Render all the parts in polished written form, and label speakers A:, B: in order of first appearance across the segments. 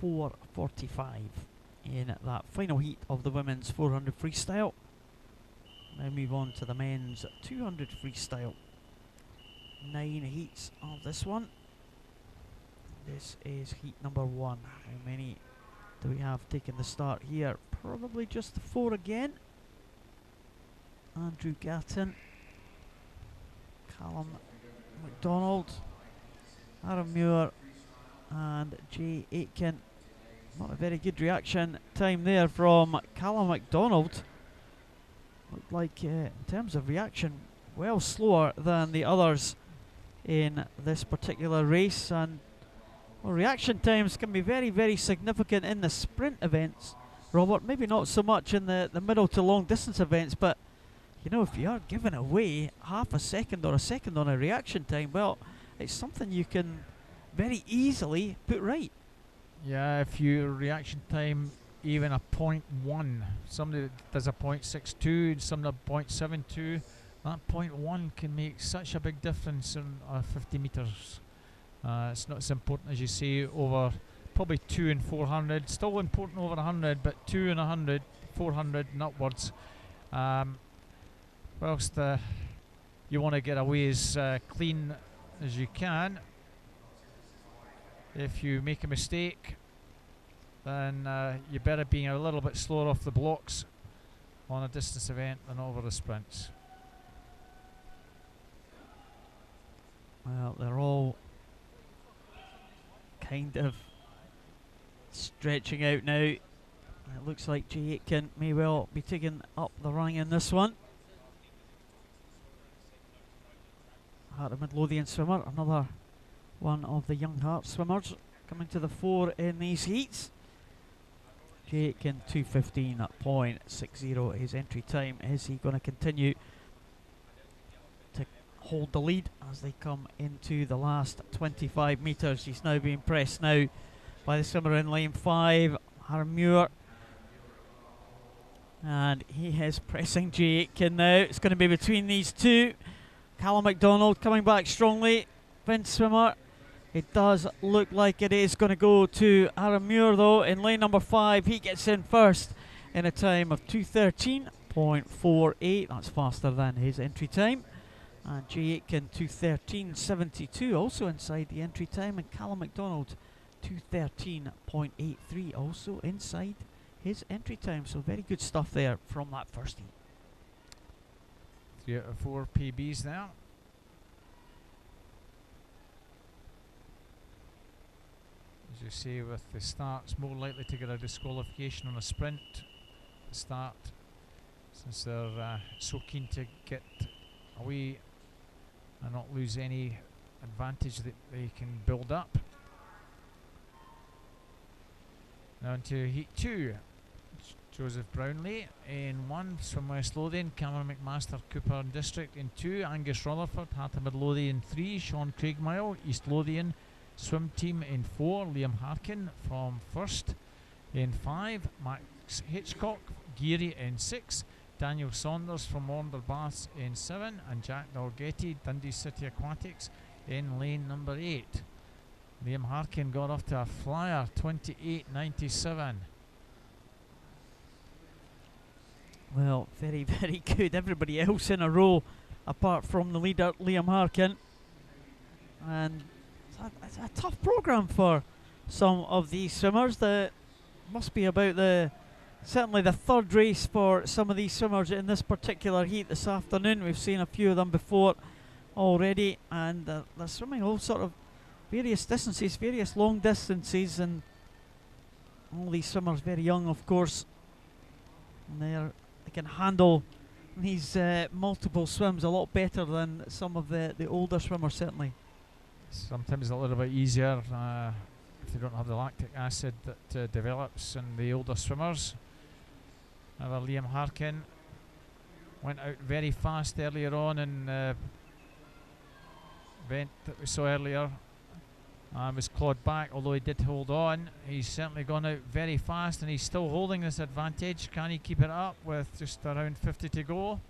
A: 4:45 in that final heat of the women's 400 freestyle. Now move on to the men's 200 freestyle. 9 heats of this one. This is heat number 1. How many do we have taking the start here? Probably just the 4 again. Andrew Gatton, Callum McDonald, Aaron Muir and Jay Aitken. Not a very good reaction time there from Callum McDonald. Looked like in terms of reaction well slower than the others in this particular race, and well, reaction times can be very, very significant in the sprint events, Robert. Maybe not so much in the middle to long distance events, but you know, if you are giving away half a second or a second on a reaction time, well, it's something you can very easily put right.
B: Yeah, if your reaction time even a 0.1, somebody does a 0.62, somebody a 0.72, that 0.1 can make such a big difference in 50 metres. It's not as important as you say over probably 2 and 400. Still important over 100, but 2 and 100, 400 and upwards. Whilst you want to get away as clean as you can, if you make a mistake, then you better be a little bit slower off the blocks on a distance event than over the sprints.
A: Well, they're all kind of stretching out now. It looks like Jay Aitken may well be taking up the running in this one. Heart of Midlothian swimmer, another one of the young Heart swimmers coming to the fore in these heats. Jay Aitken 2:15 at 0.60 his entry time. Is he going to continue to hold the lead as they come into the last 25 metres? He's now being pressed now by the swimmer in lane 5, Aaron Muir, and he is pressing Jay Aitken now. It's going to be between these two. Callum McDonald coming back strongly, Finns swimmer. It does look like it is going to go to Aaron Muir though in lane number 5. He gets in first in a time of 2:13.48. That's faster than his entry time. And Jay Aitken 2:13.72, also inside the entry time. And Callum McDonald 2:13.83, also inside his entry time. So very good stuff there from that first heat.
B: 3 out of 4 PBs now. As you say, with the starts, more likely to get a disqualification on a sprint start, since they're so keen to get away and not lose any advantage that they can build up. Now into heat 2. Joseph Brownlee in 1 from West Lothian, Cameron McMaster, Cooper and District in 2, Angus Rutherford, Heart of Midlothian 3, Sean Craigmile, East Lothian Swim Team in 4, Liam Harkin from 1st in 5, Max Hitchcock, Geary in 6, Daniel Saunders from Warner Baths in 7, and Jack Dalgetty, Dundee City Aquatics in lane number 8. Liam Harkin got off to a flyer, 28.97.
A: Well, very, very good. Everybody else in a row apart from the leader, Liam Harkin. And it's a tough programme for some of these swimmers. That must be about certainly the third race for some of these swimmers in this particular heat this afternoon. We've seen a few of them before already, and they're swimming all sort of various distances, various long distances, and all these swimmers very young, of course. And they can handle these multiple swims a lot better than some of the older swimmers, certainly.
B: Sometimes a little bit easier if they don't have the lactic acid that develops in the older swimmers. However, Liam Harkin went out very fast earlier on in the event that we saw earlier. Was clawed back, although he did hold on. He's certainly gone out very fast, and he's still holding this advantage. Can he keep it up with just around 50 to go?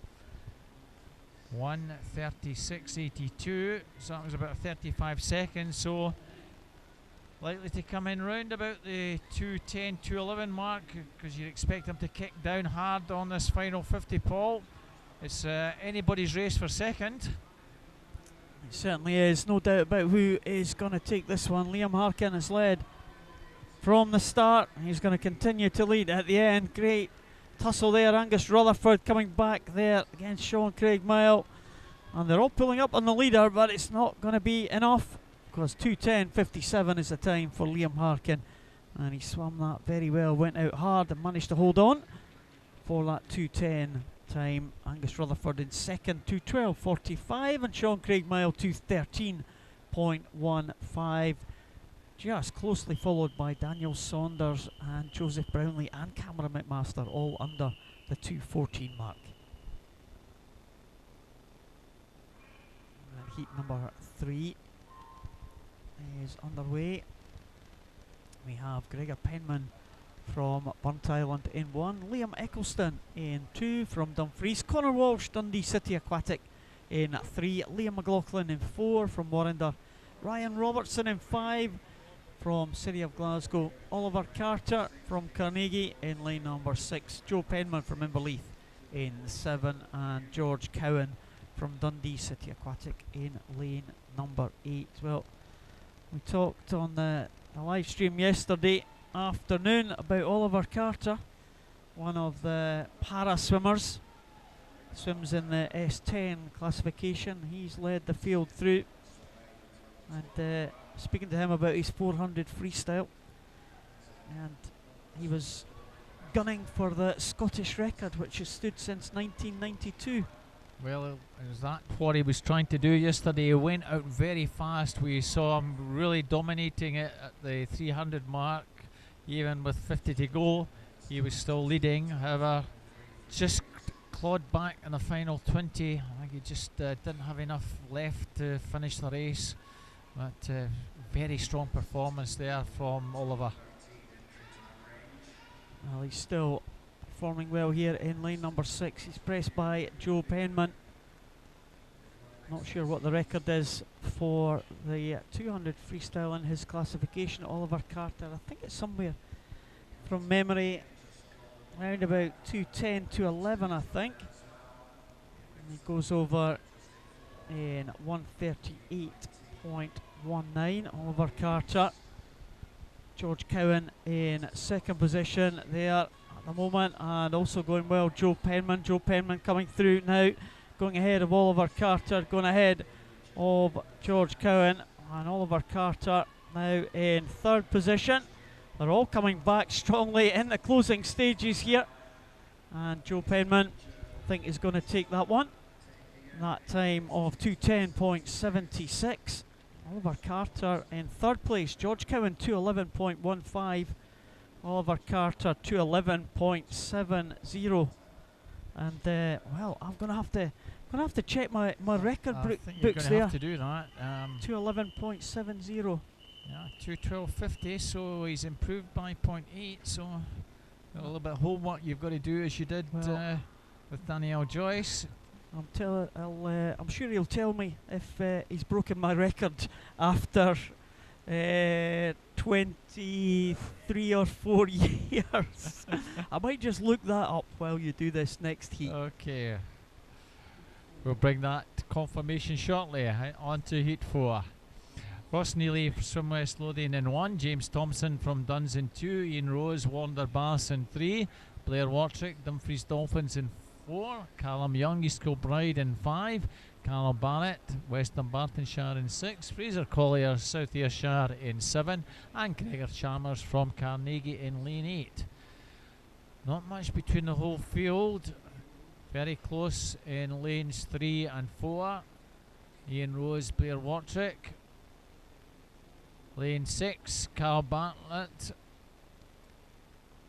B: 1:36.82, so that was about 35 seconds. So Likely to come in round about the 2:10, 2:11 mark, because you expect him to kick down hard on this final 50, Paul. It's anybody's race for second.
A: It certainly is. No doubt about who is going to take this one. Liam Harkin has led from the start. He's going to continue to lead at the end. Great tussle there. Angus Rutherford coming back there against Sean Craig Mile. And they're all pulling up on the leader, but it's not going to be enough, because 2:10.57 is the time for Liam Harkin. And he swam that very well, went out hard and managed to hold on for that 2:10 time. Angus Rutherford in second, 2:12.45, and Sean Craig Mile 2:13.15. Just closely followed by Daniel Saunders and Joseph Brownlee and Cameron McMaster, all under the 2:14 mark. And heat number 3 is underway. We have Gregor Penman from Burnt Island in 1, Liam Eccleston in 2 from Dumfries, Connor Walsh, Dundee City Aquatic in 3, Liam McLaughlin in 4 from Warrender, Ryan Robertson in 5 from City of Glasgow, Oliver Carter from Carnegie in lane number 6, Joe Penman from Inverleith in 7, and George Cowan from Dundee City Aquatic in lane number 8. Well, we talked on the live stream yesterday afternoon about Oliver Carter, one of the para swimmers, swims in the S10 classification. He's led the field through, and speaking to him about his 400 freestyle, and he was gunning for the Scottish record, which has stood since 1992.
B: Well, it was that what he was trying to do yesterday. He went out very fast. We saw him really dominating it at the 300 mark. Even with 50 to go, he was still leading. However, just clawed back in the final 20. I think he just didn't have enough left to finish the race. But very strong performance there from Oliver.
A: Well, he's still performing well here in lane number 6. He's pressed by Joe Penman. Not sure what the record is for the 200 freestyle in his classification. Oliver Carter, I think it's somewhere from memory around about 2:10 to 11, I think. And he goes over in 1:38.19. Oliver Carter. George Cowan in second position there at the moment, and also going well Joe Penman. Joe Penman coming through now, going ahead of Oliver Carter, going ahead of George Cowan, and Oliver Carter now in third position. They're all coming back strongly in the closing stages here, and Joe Penman, I think, is going to take that one. That time of 2:10.76. Oliver Carter in third place. George Cowan 2:11.15. Oliver Carter 2:11.70. And well, I'm gonna have to check my record books there.
B: You're gonna have to do that.
A: 2:11.70.
B: Yeah, 2:12.50. So he's improved by 0.8. So a little bit of homework you've got to do, as you did with Danielle Joyce.
A: I'm sure he'll tell me if he's broken my record after 23 or 4 years. I might just look that up while you do this next heat.
B: Okay. We'll bring that confirmation shortly. On to heat 4. Ross Neely from West Lothian in 1, James Thompson from Duns in 2, Ian Rose, Warner Bass in 3, Blair Wartrick, Dumfries Dolphins in 4, Callum Young, East Kilbride in 5, Callum Barrett, Western Bartonshire in 6, Fraser Collier, South Ayrshire in 7, and Gregor Chalmers from Carnegie in lane 8. Not much between the whole field. Very close in lanes 3 and 4. Ian Rose, Blair Wartrick. Lane 6, Carl Bartlett.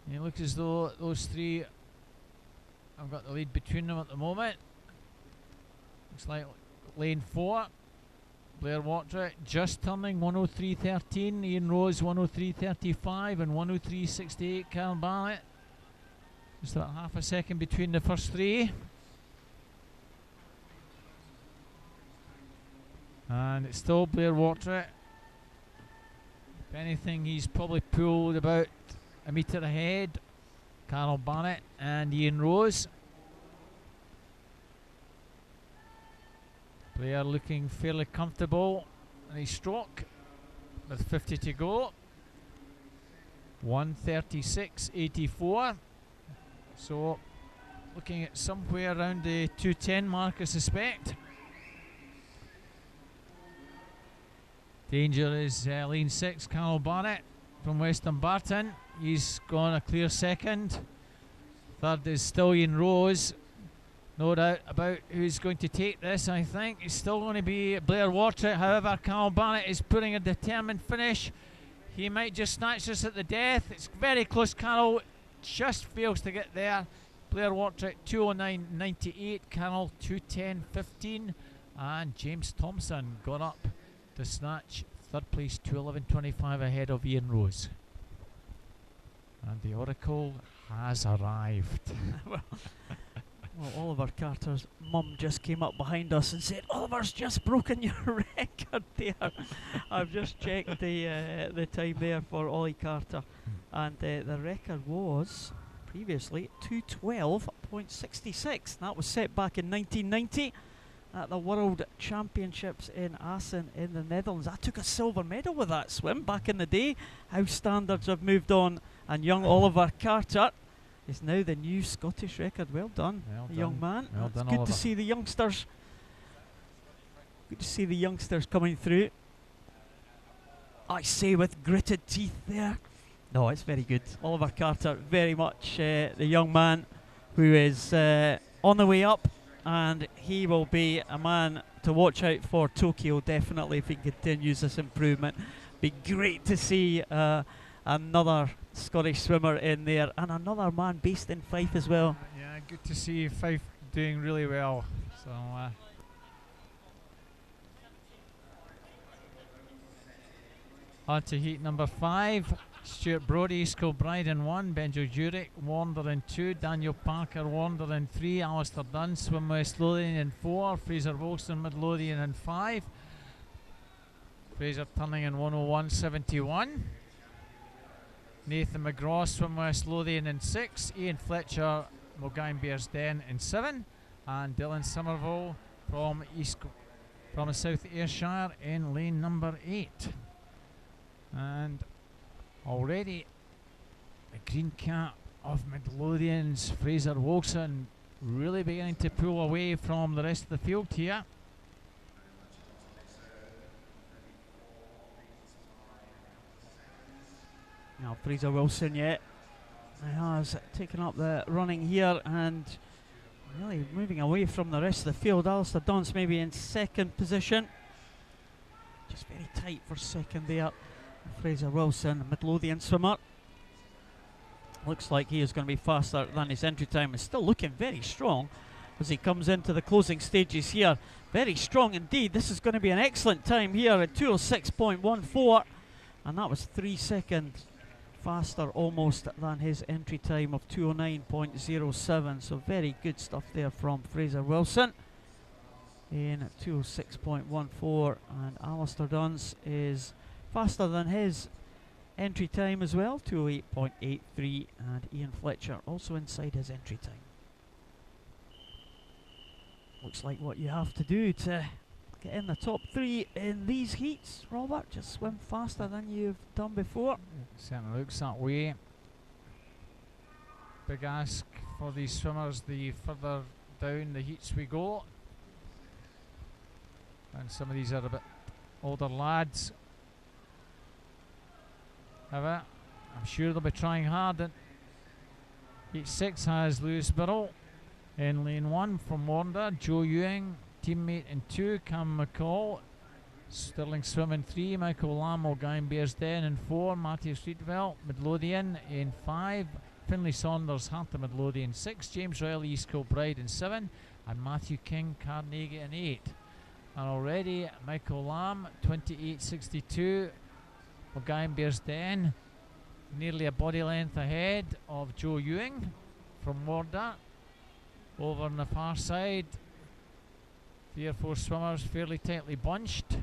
B: It looks as though those three have got the lead between them at the moment. Looks like lane 4, Blair Wartrick just turning 1:03.13. Ian Rose 1:03.35 and 1:03.68. Carl Bartlett. Just about half a second between the first three. And it's still Blair Wartrick. anything, he's probably pulled about a metre ahead. Carol Barnett and Ian Rose. Player looking fairly comfortable in his stroke with 50 to go. 1:36.84. So looking at somewhere around the 2:10 mark, I suspect. Danger is lane 6, Carol Barnett from Western Barton. He's gone a clear second. Third is still Ian Rose. No doubt about who's going to take this, I think. It's still going to be Blair Wartrick. However, Carol Barnett is putting a determined finish. He might just snatch this at the death. It's very close. Carol just fails to get there. Blair Wartrick 2:09.98. Carol 2:10.15. And James Thompson got up to snatch third place 2:11.25 ahead of Ian Rose. And the Oracle has arrived.
A: Well, Oliver Carter's mum just came up behind us and said, "Oliver's just broken your record there." I've just checked the time there for Ollie Carter, and the record was previously 2:12.66. That was set back in 1990 at the World Championships in Assen in the Netherlands. I took a silver medal with that swim back in the day. How standards have moved on, and young Oliver Carter is now the new Scottish record. Well done, young man.
B: Well
A: It's
B: done,
A: good
B: Oliver.
A: to see the youngsters. Good to see the youngsters coming through. I say with gritted teeth there. No, it's very good. Oliver Carter, very much the young man who is on the way up, and he will be a man to watch out for Tokyo, definitely, if he continues this improvement. Be great to see another Scottish swimmer in there, and another man based in Fife as well.
B: Yeah, good to see Fife doing really well. So on to heat number 5. Stuart Brody, East Kilbride in 1, Benjo Jurek, Warner in 2, Daniel Parker, Warner in 3, Alistair Dunn, Swim West Lothian in 4, Fraser Wilson, Midlothian in 5, Fraser turning in 1:01.71. Nathan McGraw, Swim West Lothian in 6, Ian Fletcher, Mulgine Bearsden in 7, and Dylan Somerville from South Ayrshire in lane number 8. And already the green cap of Midlothian's Fraser Wilson really beginning to pull away from the rest of the field here.
A: Now Fraser Wilson, he has taken up the running here and really moving away from the rest of the field. Alistair Dunn's maybe in second position. Just very tight for second there. Fraser Wilson, a Midlothian swimmer. Looks like he is going to be faster than his entry time. Is still looking very strong as he comes into the closing stages here. Very strong indeed. This is going to be an excellent time here at 2:06.14, and that was 3 seconds faster almost than his entry time of 2:09.07. So very good stuff there from Fraser Wilson in 2:06.14, and Alistair Dunn's is faster than his entry time as well, 2:08.83, and Ian Fletcher also inside his entry time. Looks like what you have to do to get in the top 3 in these heats, Robert. Just swim faster than you've done before.
B: Certainly looks that way. Big ask for these swimmers the further down the heats we go. And some of these are a bit older lads. However, I'm sure they'll be trying hard. And heat 6 has Lewis Birrell in lane 1 from Warner, Joe Ewing, teammate in 2, Cam McCall, Stirling Swim in 3, Michael Lamb, Mulgine Bearsden in 4, Matthew Streetville, Midlothian in 5, Finlay Saunders, Heart of Midlothian 6, James Royal, East Kilbride in 7, and Matthew King, Carnegie in 8. And already Michael Lamb, 28.62, Mulgine Bearsden, nearly a body length ahead of Joe Ewing from Warder. Over on the far side, 3 or 4 swimmers fairly tightly bunched.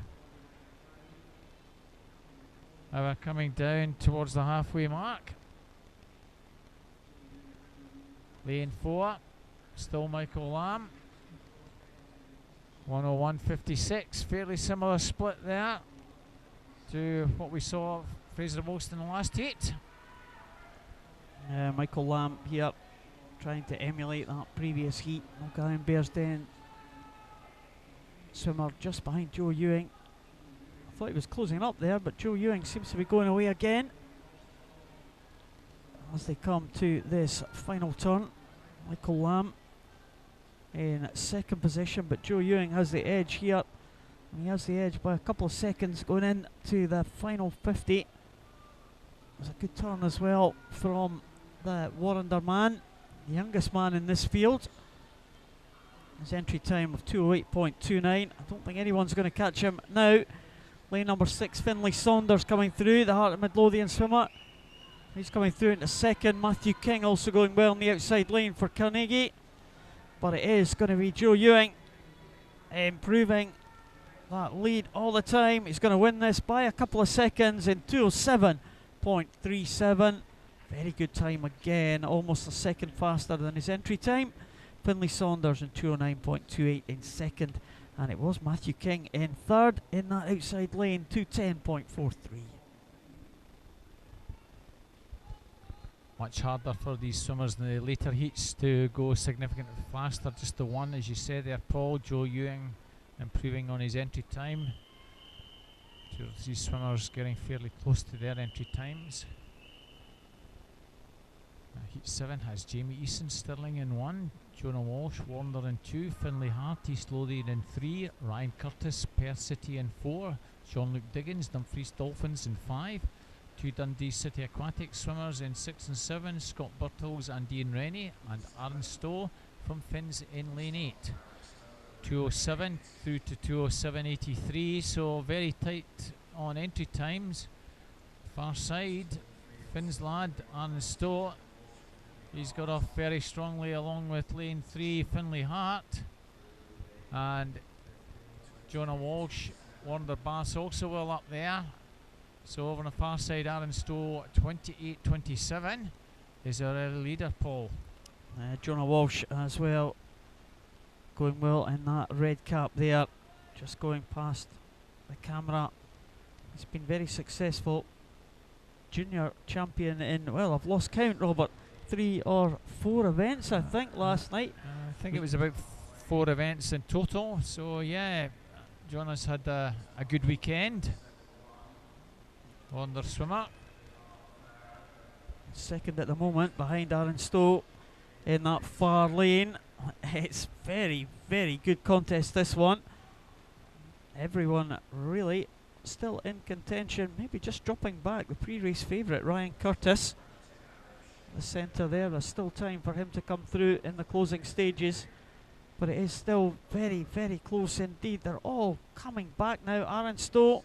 B: We're coming down towards the halfway mark. Lane 4, still Michael Lamb. 101.56, fairly similar split there to what we saw of Fraser Most in the last heat.
A: Michael Lamb here trying to emulate that previous heat. Mulgarian Bearsden swimmer just behind Joe Ewing. I thought he was closing up there, but Joe Ewing seems to be going away again as they come to this final turn. Michael Lamb in second position, but Joe Ewing has the edge here. And he has the edge by a couple of seconds going into the final 50. There's a good turn as well from the Warrender man, the youngest man in this field. His entry time of 2:08.29. I don't think anyone's going to catch him now. Lane number 6, Finlay Saunders coming through, the Heart of Midlothian swimmer. He's coming through into second. Matthew King also going well in the outside lane for Carnegie. But it is going to be Joe Ewing improving that lead all the time. He's going to win this by a couple of seconds in 2:07.37. Very good time again, almost a second faster than his entry time. Finlay Saunders in 2:09.28 in second. And it was Matthew King in third in that outside lane, 2:10.43.
B: Much harder for these swimmers in the later heats to go significantly faster. Just the one, as you said there, Paul. Joe Ewing improving on his entry time. These swimmers getting fairly close to their entry times. Heat 7 has Jamie Eason Stirling in 1, Jonah Walsh, Warner in 2, Finlay Hart, East Lothian in 3, Ryan Curtis, Perth City in 4, Sean-Luke Diggins, Dumfries Dolphins in 5, 2 Dundee City Aquatic swimmers in 6 and 7, Scott Birtles and Ian Rennie, and Aaron Stowe from Finns in lane 8. 2:07 through to 2:07.83, so very tight on entry times. Far side, Finn's lad, Aaron Stowe, he's got off very strongly along with lane 3, Finlay Hart, and Jonah Walsh, Warner Bass also well up there. So over on the far side, Aaron Stowe, 28.27 is our early leader, Paul.
A: Jonah Walsh as well, going well in that red cap there, just going past the camera. He's been very successful. Junior champion in, well, I've lost count, Robert, 3 or 4 events, I think, last night.
B: I think it was about 4 events in total. So yeah, Jonah's had a good weekend. Wonder swimmer.
A: Second at the moment behind Aaron Stowe in that far lane. It's very, very good contest, this one. Everyone really still in contention, maybe just dropping back. The pre-race favourite, Ryan Curtis. The centre there, there's still time for him to come through in the closing stages. But it is still very, very close indeed. They're all coming back now. Aaron Stowe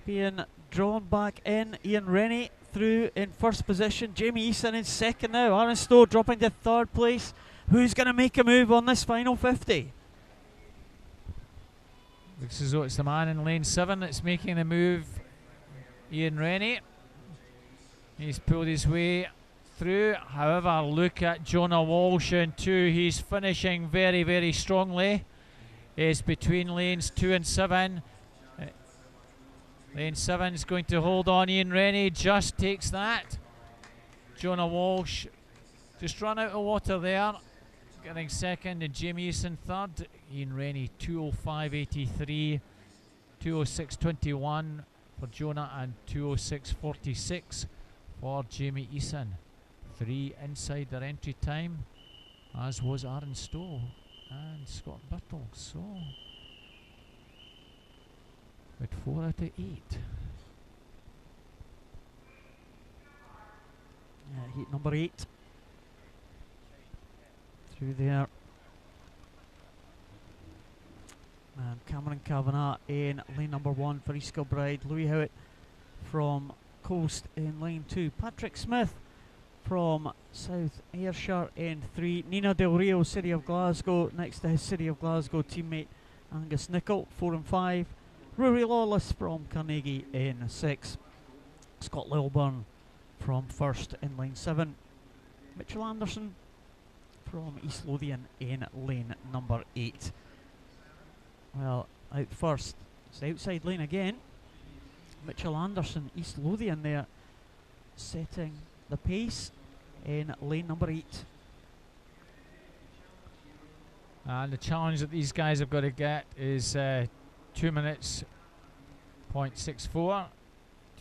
A: being drawn back in. Ian Rennie through in first position. Jamie Eason in second now. Aaron Stowe dropping to third place. Who's going to make a move on this final 50?
B: Looks as though it's the man in lane 7 that's making the move, Ian Rennie. He's pulled his way through. However, look at Jonah Walsh in 2. He's finishing very, very strongly. It's between lanes 2 and 7. Lane 7 is going to hold on. Ian Rennie just takes that. Jonah Walsh just run out of water there, getting second, and Jamie Eason third. Ian Rennie 2:05.83, 2:06.21 for Jonah, and 2:06.46 for Jamie Eason. 3 inside their entry time, as was Aaron Stowe and Scott Birtles. So with 4 out of 8.
A: Heat number 8. Through there. And Cameron Kavanagh in lane number 1 for East Kilbride. Louis Howitt from Coast in lane 2. Patrick Smith from South Ayrshire in 3. Nina Del Rio, City of Glasgow, next to his City of Glasgow teammate Angus Nicol, 4 and 5. Rory Lawless from Carnegie in 6. Scott Lilburn from first in lane 7. Mitchell Anderson from East Lothian in lane number 8. Well, out first, it's the outside lane again. Mitchell Anderson, East Lothian there, setting the pace in lane number 8.
B: And the challenge that these guys have got to get is 2 minutes .64,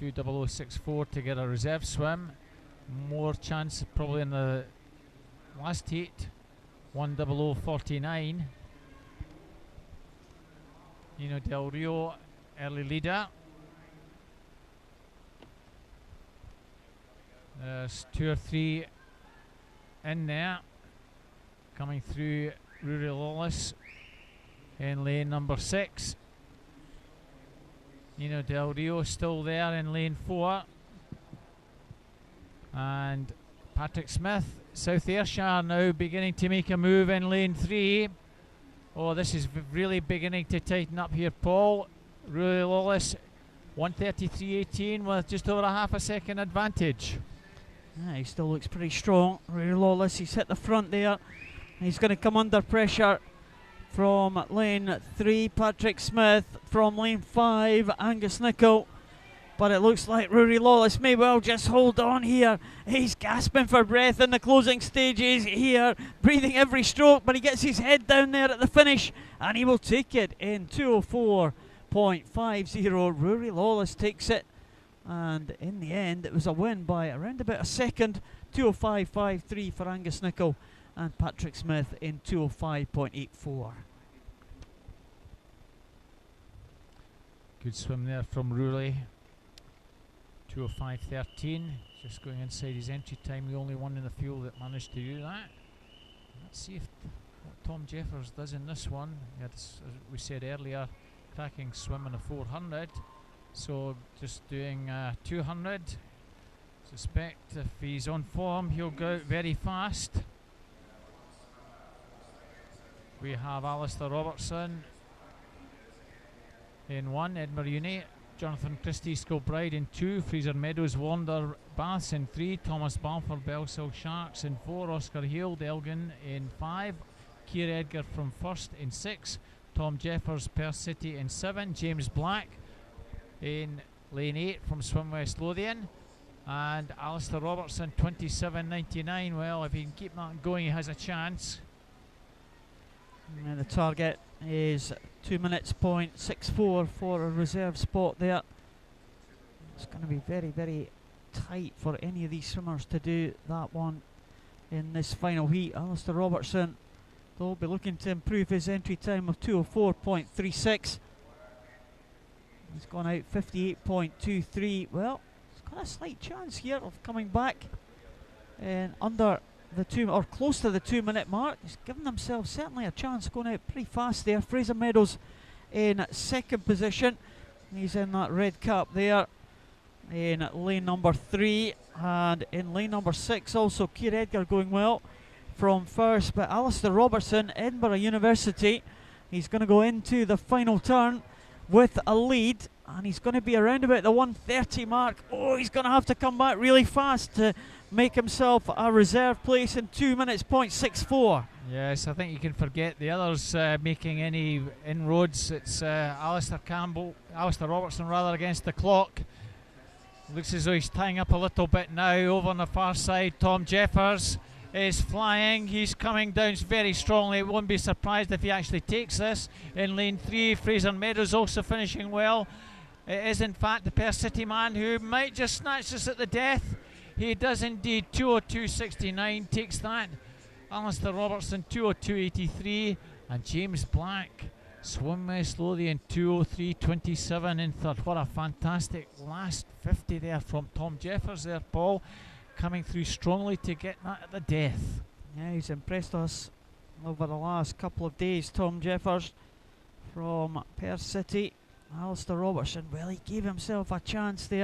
B: 2:00.64 to get a reserve swim. More chance probably in the last heat, 1:00.49. Nino Del Rio, early leader. There's 2 or 3 in there. Coming through Rory Lawless in lane number 6. Nino Del Rio still there in lane 4. And Patrick Smith, South Ayrshire now beginning to make a move in lane 3. Oh, this is really beginning to tighten up here, Paul. Rory Lawless, 1:33.18 with just over a half a second advantage.
A: Yeah, he still looks pretty strong. Rory Lawless, he's hit the front there. He's going to come under pressure from lane 3. Patrick Smith from lane 5. Angus Nicol. But it looks like Rory Lawless may well just hold on here. He's gasping for breath in the closing stages here, breathing every stroke, but he gets his head down there at the finish, and he will take it in 2:04.50. Rory Lawless takes it, and in the end it was a win by around about a second. 2:05.53 for Angus Nicol, and Patrick Smith in 2:05.84.
B: Good swim there from Rory. 2:05.13, just going inside his entry time, the only one in the field that managed to do that. Let's see if what Tom Jeffers does in this one. He had, as we said earlier, cracking swim in a 400, so just doing 200. Suspect if he's on form he'll go out very fast. We have Alistair Robertson in 1, Edinburgh Uni, Jonathan Christie, Kilbride in 2, Fraser Meadows, Wander Baths in 3, Thomas Balfour, Bellsill Sharks in 4, Oscar Hill, Elgin in 5, Keir Edgar from first in 6, Tom Jeffers, Perth City in 7, James Black in lane 8 from Swim West Lothian, and Alistair Robertson 27.99. Well, if he can keep that going, he has a chance.
A: And the target is 2 minutes .64 for a reserve spot there. It's going to be very, very tight for any of these swimmers to do that one in this final heat. Alistair Robertson will be looking to improve his entry time of 2:04.36. He's gone out 58.23. Well, he's got a slight chance here of coming back and under the 2 or close to the 2 minute mark. He's given himself certainly a chance, going out pretty fast there. Fraser Meadows in second position. He's in that red cap there in lane number 3, and in lane number 6 also Keir Edgar going well from first, but Alistair Robertson, Edinburgh University, he's going to go into the final turn with a lead, and he's going to be around about the 1:30 mark. Oh, he's going to have to come back really fast to make himself a reserve place in 2 minutes .64.
B: Yes, I think you can forget the others making any inroads. It's Alistair Robertson rather, against the clock. Looks as though he's tying up a little bit now. Over on the far side, Tom Jeffers is flying. He's coming down very strongly. Won't be surprised if he actually takes this. In lane 3, Fraser Meadows also finishing well. It is in fact the Perth City man who might just snatch this at the death. He does indeed. 2:02.69 takes that. Alistair Robertson 2:02.83, and James Black, Swim West Lothian 2:03.27 in third. What a fantastic last 50 there from Tom Jeffers there, Paul, coming through strongly to get that at the death.
A: Yeah, he's impressed us over the last couple of days, Tom Jeffers from Perth City. Alistair Robertson, well, he gave himself a chance there.